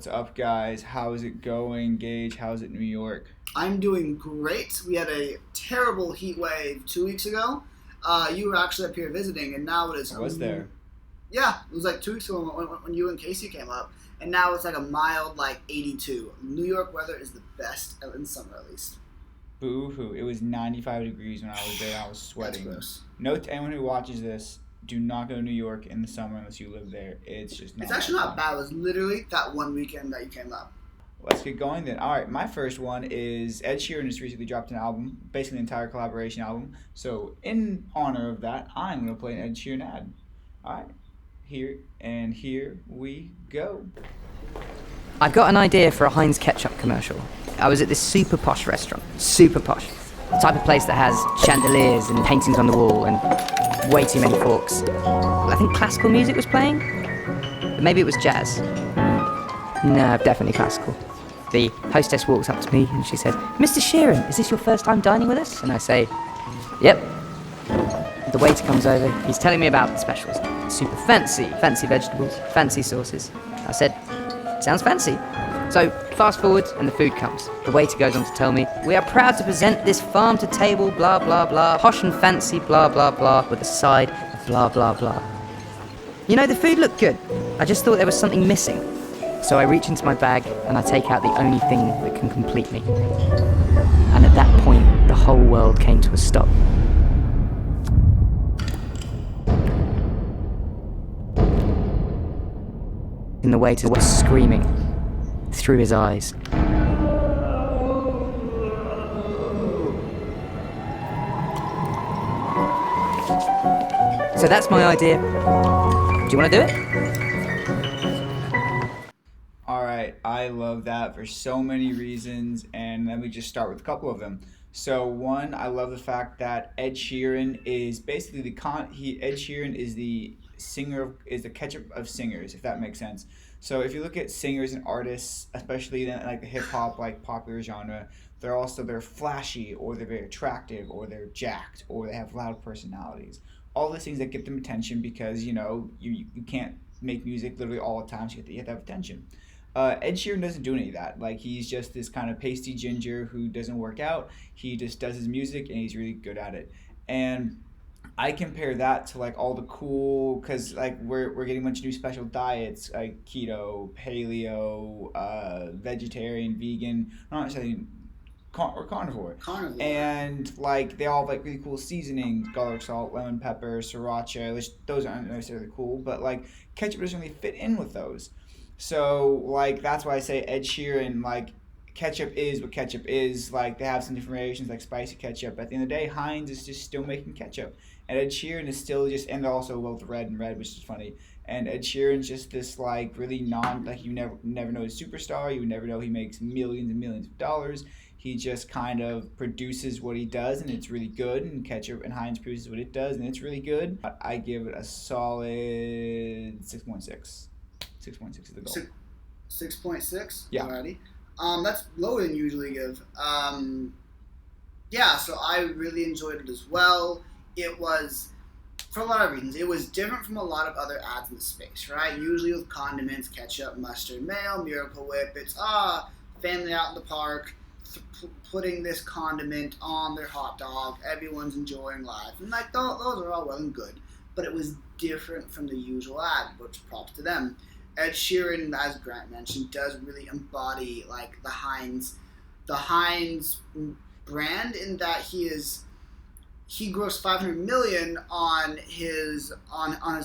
What's up, guys? How's it going, Gage? How's it, New York? I'm doing great. We had a terrible heat wave 2 weeks ago. You were actually up here visiting, and now it is. I was there. Yeah, it was like 2 weeks ago when you and Casey came up, and now it's like a mild, like 82. New York weather is the best in summer, at least. Boo hoo! It was 95 degrees when I was there. I was sweating. That's gross. Note to anyone who watches this: do not go to New York in the summer unless you live there. It's just not. It's actually that not bad. It was literally that one weekend that you came up. Let's get going then. All right, my first one is Ed Sheeran just recently dropped an album, basically an entire collaboration album. So in honor of that, I'm gonna play an Ed Sheeran ad. All right, here we go. I got an idea for a Heinz ketchup commercial. I was at this super posh restaurant. Super posh. The type of place that has chandeliers and paintings on the wall and way too many forks. I think classical music was playing. But maybe it was jazz. No, definitely classical. The hostess walks up to me and she says, "Mr. Sheeran, is this your first time dining with us?" And I say, "Yep." The waiter comes over. He's telling me about the specials. Super fancy vegetables, fancy sauces. I said, "Sounds fancy." So, fast forward, and the food comes. The waiter goes on to tell me, "We are proud to present this farm-to-table blah blah blah, posh and fancy blah blah blah, with a side of blah blah blah." You know, the food looked good. I just thought there was something missing. So I reach into my bag, and I take out the only thing that can complete me. And at that point, the whole world came to a stop. And the waiter was screaming through his eyes. So that's my idea. Do you want to do it? Alright, I love that for so many reasons, and let me just start with a couple of them. So one, I love the fact that Ed Sheeran is basically Ed Sheeran is the is the ketchup of singers, if that makes sense. So if you look at singers and artists, especially in like the hip hop like popular genre, they're flashy, or they're very attractive, or they're jacked, or they have loud personalities. All those things that get them attention because you can't make music literally all the time, so you have to have attention. Ed Sheeran doesn't do any of that. Like, he's just this kind of pasty ginger who doesn't work out. He just does his music, and he's really good at it. And I compare that to like all the cool, because like we're getting a bunch of new special diets like keto, paleo, vegetarian, vegan, not necessarily or carnivore. Carnivore. And like they all have like really cool seasonings: garlic salt, lemon pepper, sriracha. Which those aren't necessarily cool, but like ketchup doesn't really fit in with those. So like that's why I say Ed Sheeran, like, ketchup is what ketchup is. Like, they have some different variations like spicy ketchup. At the end of the day, Heinz is just still making ketchup, and Ed Sheeran is still just, and they're also both red, which is funny. And Ed Sheeran's just this like really you never know his superstar. You would never know he makes millions and millions of dollars. He just kind of produces what he does, and it's really good. And ketchup and Heinz produces what it does, and it's really good. I give it a solid 6.6. 6.6 is the goal. 6.6? Yeah. Alrighty. That's lower than you usually give. Yeah, so I really enjoyed it as well. It was, for a lot of reasons, it was different from a lot of other ads in the space, right? Usually with condiments, ketchup, mustard, mayo, Miracle Whip, it's, family out in the park, putting this condiment on their hot dog, everyone's enjoying life. And like, those are all well and good, but it was different from the usual ad, which props to them. Ed Sheeran, as Grant mentioned, does really embody like the Heinz brand, in that he grossed $500 million on his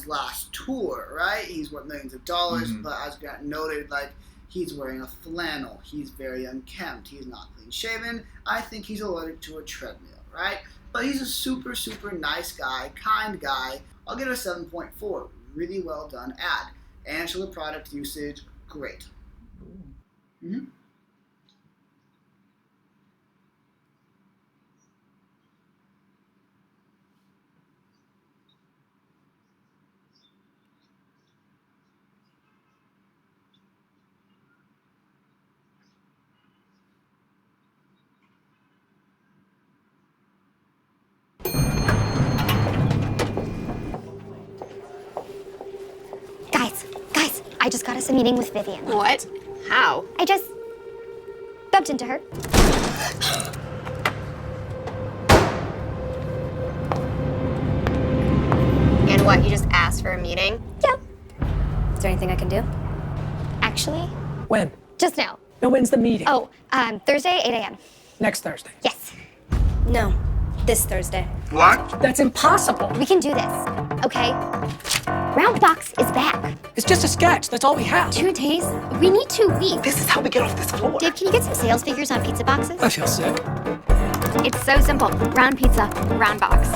last tour, right? He's worth millions of dollars, Mm-hmm. but as Grant noted, like, he's wearing a flannel, he's very unkempt, he's not clean shaven. I think he's allergic to a treadmill, right? But he's a super, super nice guy, kind guy. I'll give it a 7.4. Really well done ad. Answer the product usage, great. Mm-hmm. Guys, I just got us a meeting with Vivian. What? How? I just bumped into her. And what, you just asked for a meeting? Yeah. Is there anything I can do? Actually, When? just now. No, when's the meeting? Oh, Thursday, 8 a.m. Next Thursday. Yes, No, this Thursday. That's impossible. we can do this. Okay. Round Box is back. It's just a sketch. That's all we have. 2 days? We need 2 weeks. This is how we get off this floor. Dave, can you get some sales figures on pizza boxes? I feel sick. It's so simple. Round pizza, round box.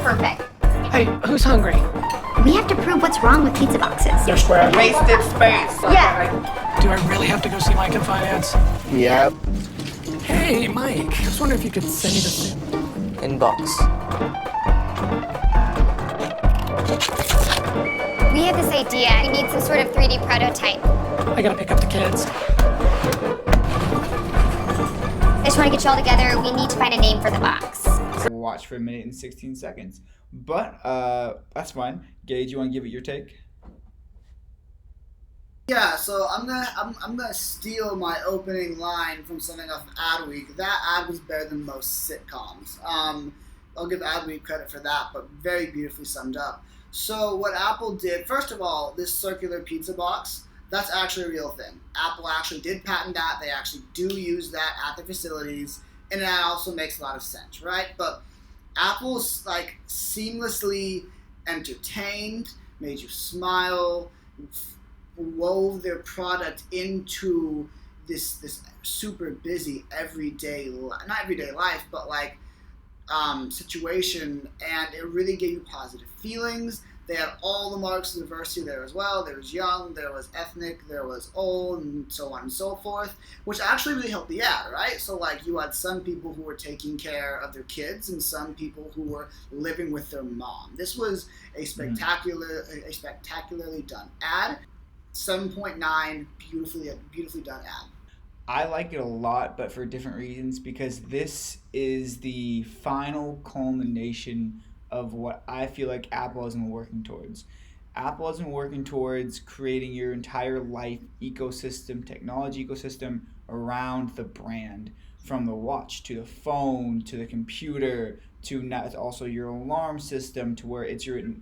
Perfect. Hey, who's hungry? We have to prove what's wrong with pizza boxes. They're square. Wasted space. Yeah. Do I really have to go see Mike in finance? Yep. Hey, Mike. I was wondering if you could send me this Inbox. We have this idea. We need some sort of 3D prototype. I gotta pick up the kids. I just want to get you all together. We need to find a name for the box. We'll watch for a minute and 16 seconds. But that's fine. Gage, you want to give it your take? Yeah, so I'm gonna steal my opening line from something off of Adweek. That ad was better than most sitcoms. I'll give Adweek credit for that, but very beautifully summed up. So what Apple did, first of all, this circular pizza box, that's actually a real thing. Apple actually did patent that. They actually do use that at their facilities, and that also makes a lot of sense, right? But Apple's like seamlessly entertained, made you smile, wove their product into this super busy not everyday life, but like situation, and it really gave you positive feelings. They had all the marks of diversity there as well. There was young, there was ethnic, there was old, and so on and so forth, which actually really helped the ad, right? So like you had some people who were taking care of their kids and some people who were living with their mom. This was a spectacularly done ad. 7.9, beautifully done ad. I like it a lot, but for different reasons, because this is the final culmination of what I feel like Apple has been working towards. Apple has been working towards creating your entire life ecosystem, technology ecosystem around the brand. From the watch to the phone to the computer to now it's also your alarm system to where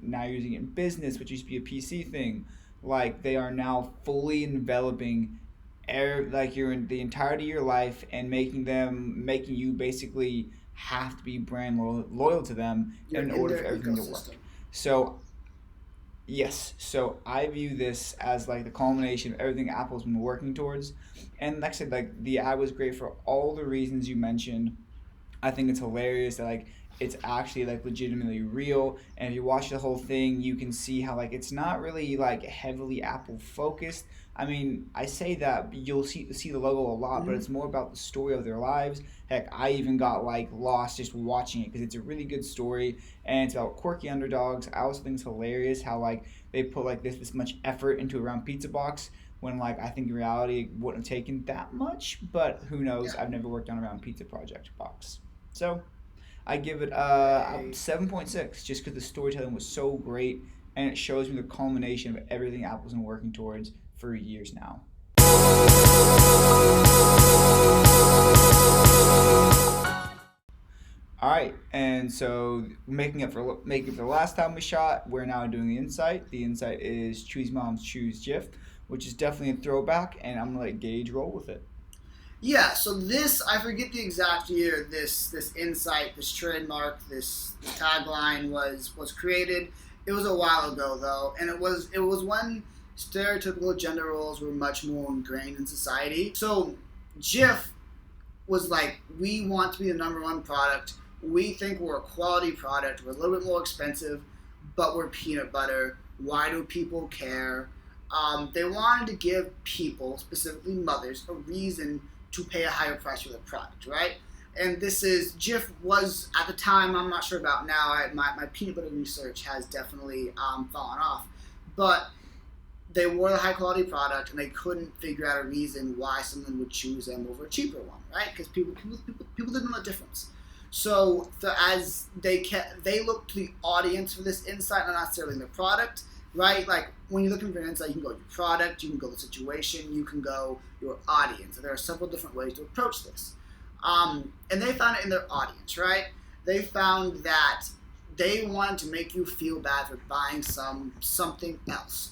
now you're using it in business, which used to be a PC thing. Like they are now fully enveloping the entirety of your life and making you basically have to be brand loyal to them in order for everything to work. So yes, so I view this as like the culmination of everything Apple's been working towards. And like I said, like the ad was great for all the reasons you mentioned. I think it's hilarious that like it's actually like legitimately real, and if you watch the whole thing you can see how like it's not really like heavily Apple focused. I mean, I say that you'll see the logo a lot, but it's more about the story of their lives. Heck, I even got like lost just watching it because it's a really good story and it's about quirky underdogs. I also think it's hilarious how like they put like this much effort into a round pizza box when like I think in reality it wouldn't have taken that much, but who knows? I've never worked on a round pizza project box. So I give it 7.6 just because the storytelling was so great and it shows me the culmination of everything Apple's been working towards for years now. All right, and so making it for the last time we shot, we're now doing the insight. The insight is Choose Moms Choose Jif, which is definitely a throwback, and I'm gonna let Gage roll with it. Yeah, so this, I forget the exact year this insight, this trademark, this tagline was created. It was a while ago though, and it was when stereotypical gender roles were much more ingrained in society. So Jif was like, we want to be the number one product. We think we're a quality product. We're a little bit more expensive, but we're peanut butter. Why do people care? They wanted to give people, specifically mothers, a reason to pay a higher price for the product, right? And Jif was, at the time, I'm not sure about now, my peanut butter research has definitely fallen off, but they were the high quality product and they couldn't figure out a reason why someone would choose them over a cheaper one, right? Because people didn't know the difference. So as they looked to the audience for this insight, not necessarily the product, right? Like when you're looking for an insight, you can go your product, you can go the situation, you can go your audience. There are several different ways to approach this. And they found it in their audience, right? They found that they wanted to make you feel bad for buying something else.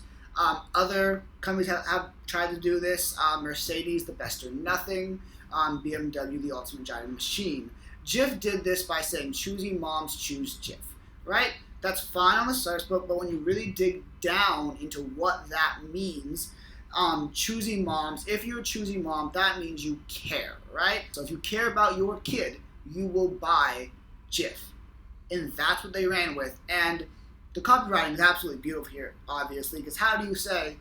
Other companies have tried to do this. Mercedes, the best or nothing. BMW, the ultimate giant machine. Jif did this by saying, choosy moms choose Jif, right? That's fine on the surface, but when you really dig down into what that means, choosy moms, if you're a choosy mom, that means you care, right? So if you care about your kid, you will buy Jif. And that's what they ran with. And the copywriting is absolutely beautiful here, obviously, because how do you say,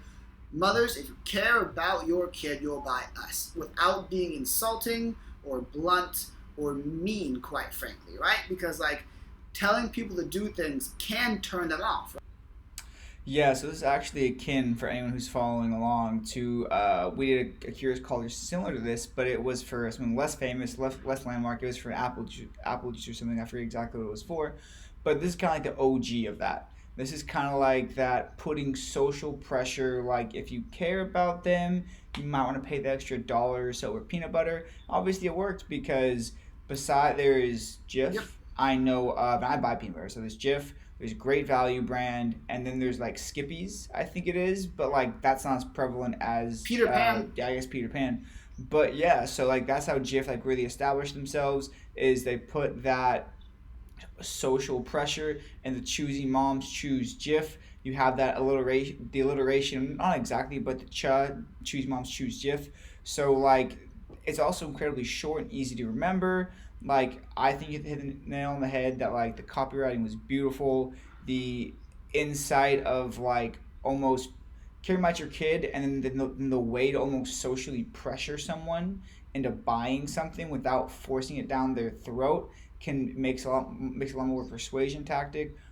mothers, if you care about your kid, you'll buy us, without being insulting or blunt or mean, quite frankly, right? Because, like, telling people to do things can turn them off. Yeah, so this is actually akin for anyone who's following along to we did a Curious Caller similar to this, but it was for something less famous, less landmark. It was for apple juice or something. I forget exactly what it was for, but this is kind of like the OG of that. This is kind of like that putting social pressure. Like if you care about them, you might want to pay the extra dollar or so for peanut butter. Obviously, it worked because there is Jif. Yep. I know of, and I buy peanut butter. So there's Jif. There's Great Value brand, and then there's like Skippy's, I think it is, but like that's not as prevalent as Peter Pan. Yeah, I guess Peter Pan. But yeah, so like that's how Jif like really established themselves. Is they put that social pressure, and the choosy moms choose Jif. You have that the alliteration, not exactly, but the choosy moms choose Jif. So like it's also incredibly short and easy to remember. Like I think you hit the nail on the head that like the copywriting was beautiful. The insight of like almost caring about your kid, and then the way to almost socially pressure someone into buying something without forcing it down their throat makes a lot more persuasion tactic.